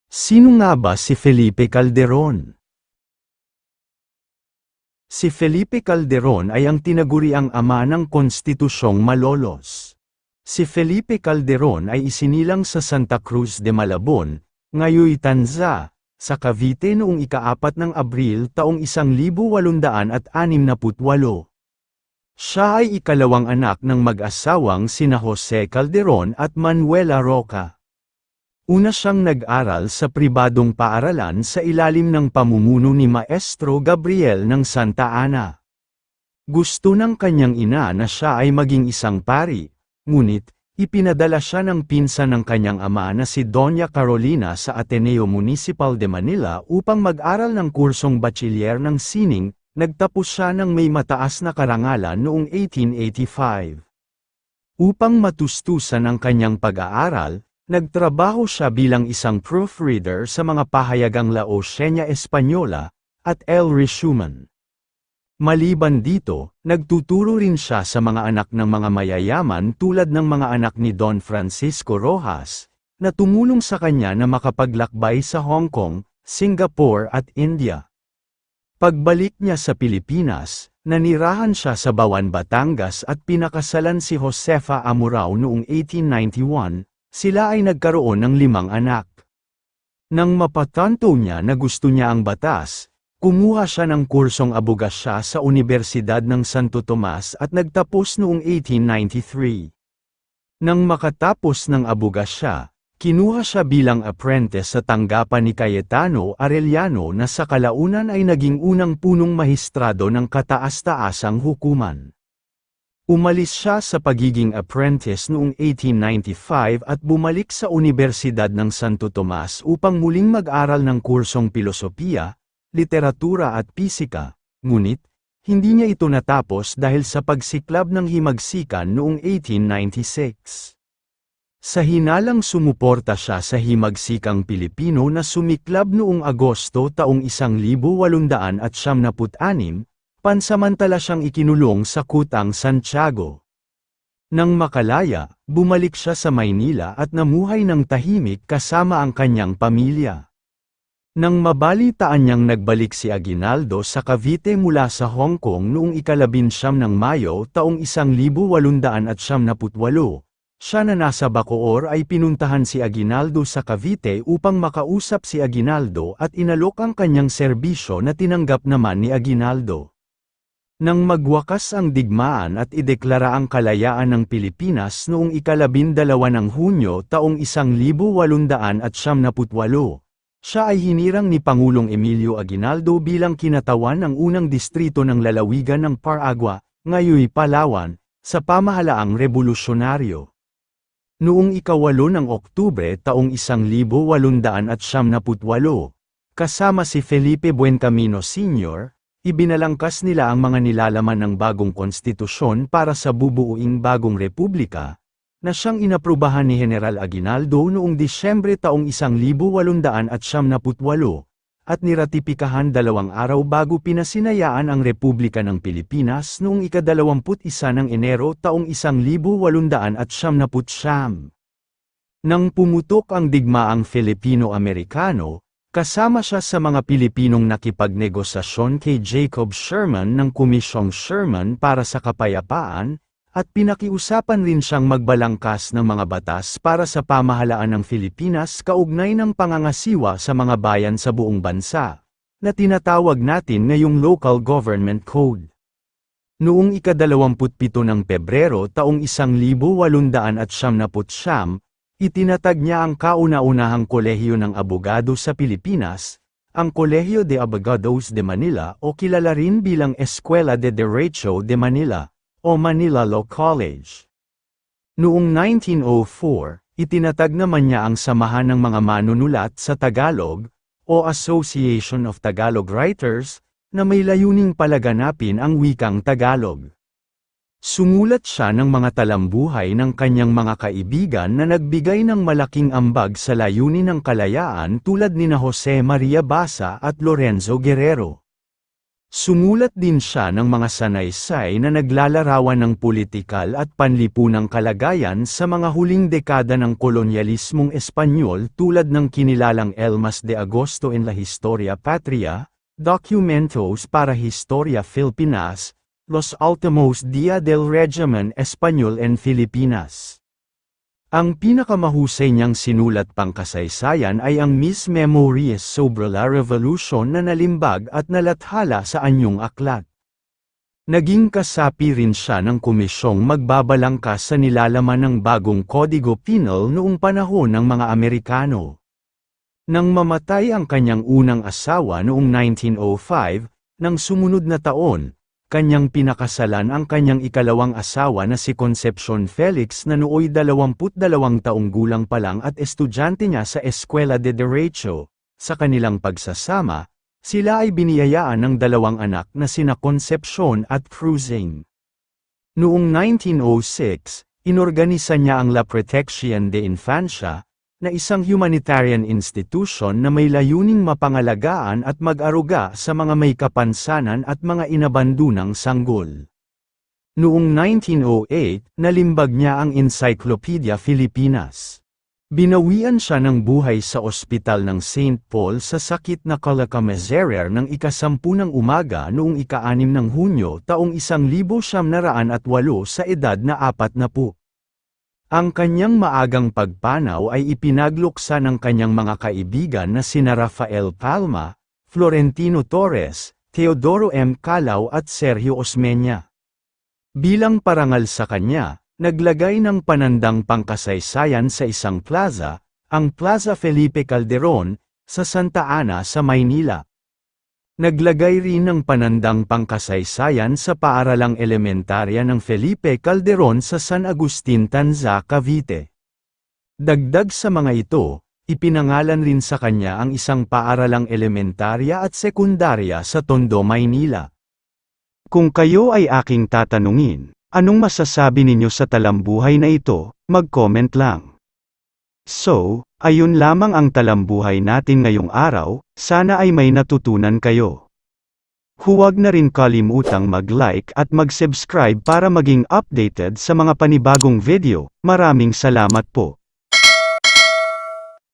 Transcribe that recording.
Sino nga ba si Felipe Calderon? Si Felipe Calderon ay ang tinaguriang ama ng konstitusyong Malolos. Si Felipe Calderon ay isinilang sa Santa Cruz de Malabon, Ngayoy Tanza, sa Cavite noong ika-4 ng Abril taong 1868. Siya ay ikalawang anak ng mag-asawang sina Jose Calderon at Manuela Roca. Una siyang nag-aral sa pribadong paaralan sa ilalim ng pamumuno ni Maestro Gabriel ng Santa Ana. Gusto ng kanyang ina na siya ay maging isang pari, ngunit, ipinadala siya ng pinsan ng kanyang ama na si Doña Carolina sa Ateneo Municipal de Manila upang mag-aral ng kursong bachiller ng sining. Nagtapos siya ng may mataas na karangalan noong 1885. Upang matustusan ang kanyang pag-aaral, nagtrabaho siya bilang isang proofreader sa mga pahayagang La Oceana Española at El Resumen. Maliban dito, nagtuturo rin siya sa mga anak ng mga mayayaman tulad ng mga anak ni Don Francisco Rojas, na tumulong sa kanya na makapaglakbay sa Hong Kong, Singapore at India. Pagbalik niya sa Pilipinas, nanirahan siya sa Bawan, Batangas at pinakasalan si Josefa Amurao noong 1891, sila ay nagkaroon ng 5 anak. Nang mapatanto niya na gusto niya ang batas, kumuha siya ng kursong abogasya sa Universidad ng Santo Tomas at nagtapos noong 1893. Nang makatapos ng abogasya, kinuha siya bilang apprentice sa tanggapan ni Cayetano Arellano na sa kalaunan ay naging unang punong mahistrado ng kataas-taasang hukuman. Umalis siya sa pagiging apprentice noong 1895 at bumalik sa Universidad ng Santo Tomas upang muling mag-aral ng kursong pilosopiya, literatura at pisika, ngunit, hindi niya ito natapos dahil sa pagsiklab ng himagsikan noong 1896. Sa hinalang sumuporta siya sa himagsikang Pilipino na sumiklab noong Agosto taong 1896, pansamantala siyang ikinulong sa Kutang Santiago. Nang makalaya, bumalik siya sa Maynila at namuhay ng tahimik kasama ang kanyang pamilya. Nang mabalitaan niyang nagbalik si Aguinaldo sa Cavite mula sa Hong Kong noong ika-19 ng Mayo taong 1898, siya na nasa Bacoor ay pinuntahan si Aguinaldo sa Cavite upang makausap si Aguinaldo at inalok ang kanyang serbisyo na tinanggap naman ni Aguinaldo. Nang magwakas ang digmaan at ideklara ang kalayaan ng Pilipinas noong ika-12 ng Hunyo taong 1898, siya ay hinirang ni Pangulong Emilio Aguinaldo bilang kinatawan ng unang distrito ng lalawigan ng Paragua, Ngayoy Palawan, sa pamahalaang revolusyonaryo. Noong ika-8 ng Oktubre taong 1898, kasama si Felipe Buencamino Sr., ibinalangkas nila ang mga nilalaman ng bagong konstitusyon para sa bubuuing bagong republika, na siyang inaprubahan ni General Aguinaldo noong Disyembre taong 1898, at niratipikahan 2 araw bago pinasinayaan ang Republika ng Pilipinas noong ika-21 ng Enero taong 1899. Nang pumutok ang digmaang Filipino-Amerikano, kasama siya sa mga Pilipinong nakipagnegosasyon kay Jacob Sherman ng Komisyong Sherman para sa Kapayapaan, at pinakiusapan rin siyang magbalangkas ng mga batas para sa pamahalaan ng Pilipinas kaugnay ng pangangasiwa sa mga bayan sa buong bansa, na tinatawag natin ngayong Local Government Code. Noong ika-27 ng Pebrero taong 1899, itinatag niya ang kauna-unahang kolehiyo ng abogado sa Pilipinas, ang Colegio de Abogados de Manila o kilala rin bilang Escuela de Derecho de Manila, o Manila Law College. Noong 1904, itinatag naman niya ang Samahan ng Mga Manunulat sa Tagalog, o Association of Tagalog Writers, na may layuning palaganapin ang wikang Tagalog. Sumulat siya ng mga talambuhay ng kanyang mga kaibigan na nagbigay ng malaking ambag sa layunin ng kalayaan tulad nina Jose Maria Basa at Lorenzo Guerrero. Sumulat din siya ng mga sanaysay na naglalarawan ng politikal at panlipunang kalagayan sa mga huling dekada ng kolonyalismong Espanyol tulad ng kinilalang Elmas de Agosto en la Historia Patria, Documentos para Historia Filipinas, Los Últimos Días del Régimen Español en Filipinas. Ang pinakamahusay niyang sinulat pang kasaysayan ay ang Mis Memorias sobre la Revolution na nalimbag at nalathala sa anyong aklat. Naging kasapi rin siya ng komisyong magbabalangkas sa nilalaman ng bagong Kodigo Penal noong panahon ng mga Amerikano. Nang mamatay ang kanyang unang asawa noong 1905, nang sumunod na taon, kanyang pinakasalan ang kanyang ikalawang asawa na si Concepcion Felix na nooy 22 taong gulang pa lang at estudyante niya sa Escuela de Derecho. Sa kanilang pagsasama, sila ay biniyayaan ng dalawang anak na sina Concepcion at Cruising. Noong 1906, inorganisa niya ang La Protección de Infancia, na isang humanitarian institution na may layuning mapangalagaan at mag-aruga sa mga may kapansanan at mga inabandunang sanggol. Noong 1908, nalimbag niya ang Encyclopedia Filipinas. Binawian siya ng buhay sa ospital ng St. Paul sa sakit na kalakamazerer ng ika-10 ng umaga noong ika-6 ng Hunyo taong 1908 sa edad na 40. Ang kanyang maagang pagpanaw ay ipinagluksa ng kanyang mga kaibigan na sina Rafael Palma, Florentino Torres, Teodoro M. Calao at Sergio Osmeña. Bilang parangal sa kanya, naglagay ng panandang pangkasaysayan sa isang plaza, ang Plaza Felipe Calderon, sa Santa Ana sa Maynila. Naglagay rin ng panandang pangkasaysayan sa paaralang elementarya ng Felipe Calderon sa San Agustin Tanza, Cavite. Dagdag sa mga ito, ipinangalan rin sa kanya ang isang paaralang elementarya at sekundarya sa Tondo, Maynila. Kung kayo ay aking tatanungin, anong masasabi ninyo sa talambuhay na ito, mag-comment lang. So, ayun lamang ang talambuhay natin ngayong araw, sana ay may natutunan kayo. Huwag na rin kalimutang mag-like at mag-subscribe para maging updated sa mga panibagong video. Maraming salamat po.